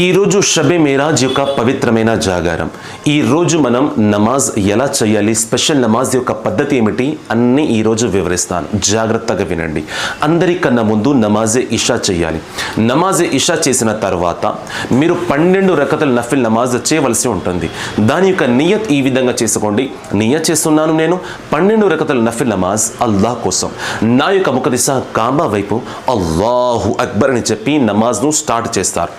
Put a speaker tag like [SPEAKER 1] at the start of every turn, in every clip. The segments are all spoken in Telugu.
[SPEAKER 1] ఈరోజు షబే మేరాజ్ యొక్క పవిత్రమైన జాగారం. ఈరోజు మనం నమాజ్ ఎలా చేయాలి, స్పెషల్ నమాజ్ యొక్క పద్ధతి ఏమిటి అన్నీ ఈరోజు వివరిస్తాను. జాగ్రత్తగా వినండి. అందరికన్నా ముందు నమాజే ఇషా చేయాలి. నమాజే ఇషా చేసిన తర్వాత మీరు 12 రకతుల నఫిల్ నమాజ్ చేయవలసి ఉంటుంది. దాని యొక్క నియత్ ఈ విధంగా చేసుకోండి. నియత్ చేస్తున్నాను నేను 12 రకతుల నఫిల్ నమాజ్ అల్లాహ్ కోసం. నా యొక్క ముఖ దిశ కాబా వైపు అల్లాహు అక్బర్ అని చెప్పి నమాజ్ను స్టార్ట్ చేస్తారు.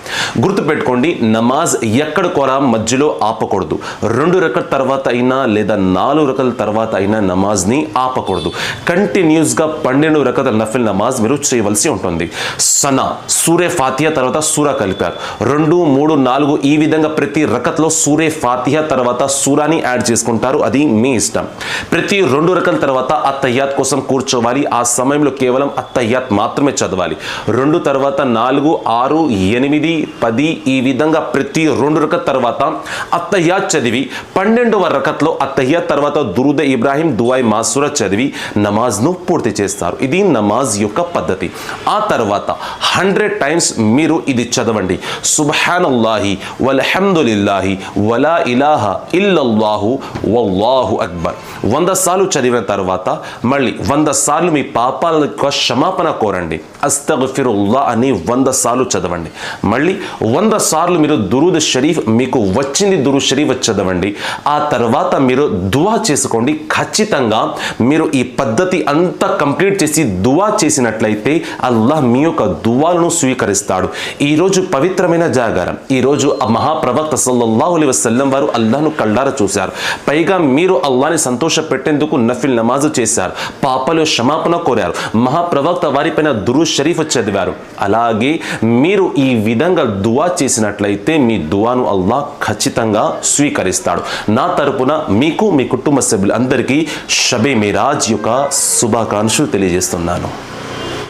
[SPEAKER 1] గుర్తుపెట్టుకోండి, నమాజ్ ఎక్కడ కూడా మధ్యలో ఆపకూడదు. 2 రకల తర్వాత అయినా లేదా 4 రకల తర్వాత అయినా నమాజ్ని ఆపకూడదు. కంటిన్యూస్గా 12 రకల నఫిల్ నమాజ్ మీరు చేయవలసి ఉంటుంది. సనా సూరే ఫాతిహా తర్వాత సూరా కలిపారు. 2, 3, 4 ఈ విధంగా ప్రతి రకత్లో సూరే ఫాతిహా తర్వాత సూరాని యాడ్ చేసుకుంటారు. అది మీ ఇష్టం. ప్రతి 2 రకల తర్వాత అత్తయ్యాత్ కోసం కూర్చోవాలి. ఆ సమయంలో కేవలం అత్తయ్యాత్ మాత్రమే చదవాలి. 2 తర్వాత 4, 6, 8, 10 ఈ విధంగా ప్రతి 2 రకత్ తర్వాత అత్తయ్యాత్ చదివి 12వ రకత్లో అత్తయ్యాత్ తర్వాత దురూద్ ఇబ్రాహిం దుఆయ్ మాసూరా చదివి నమాజ్ను పూర్తి చేస్తారు. ఇది నమాజ్ యొక్క పద్ధతి. ఆ తర్వాత 100 టైమ్స్ మీరు ఇది చదవండి. సుబ్హానల్లాహి వల్హమ్దులిల్లాహి వలా ఇలాహా ఇల్లల్లాహు వల్లాహు అక్బర్ 100 సార్లు చదివిన తర్వాత మళ్ళీ 100 సార్లు మీ పాపాల యొక్క క్షమాపణ కోరండి. అస్తగ్ఫిరుల్లాహ్ అని 100 సార్లు చదవండి. మళ్ళీ 100 సార్లు మీరు దురూద్ షరీఫ్ మీకు వచ్చింది దురూద్ షరీఫ్ చదవండి. ఆ తర్వాత మీరు దువా చేసుకోండి. ఖచ్చితంగా మీరు ఈ పద్ధతి అంతా కంప్లీట్ చేసి దువా చేసినట్లయితే అల్లాహ్ మీ యొక్క దువాలను స్వీకరిస్తాడు. ఈరోజు పవిత్రమైన జాగారం. ఈరోజు మహాప్రవక్త సల్లల్లాహు అలైహి వసల్లం వారు అల్లాహ్ను కళ్ళారా చూశారు. పైగా మీరు అల్లాహ్ని సంతోష పెట్టేందుకు నఫిల్ నమాజ్ చేశారు. పాపలు క్షమాపణ కోరారు. మహాప్రవక్త వారిపైన దురూద్ షరీఫ్ చదివారు. అలాగే మీరు ఈ విధంగా దువా చేసినట్లయితే మీ దువాను అల్లాహ్ ఖచ్చితంగా స్వీకరిస్తాడు. నా తరపున మీకు, మీ కుటుంబ సభ్యులందరికీ షబే మేరాజ్ యొక్క శుభాకాంక్షలు తెలియజేస్తున్నాను.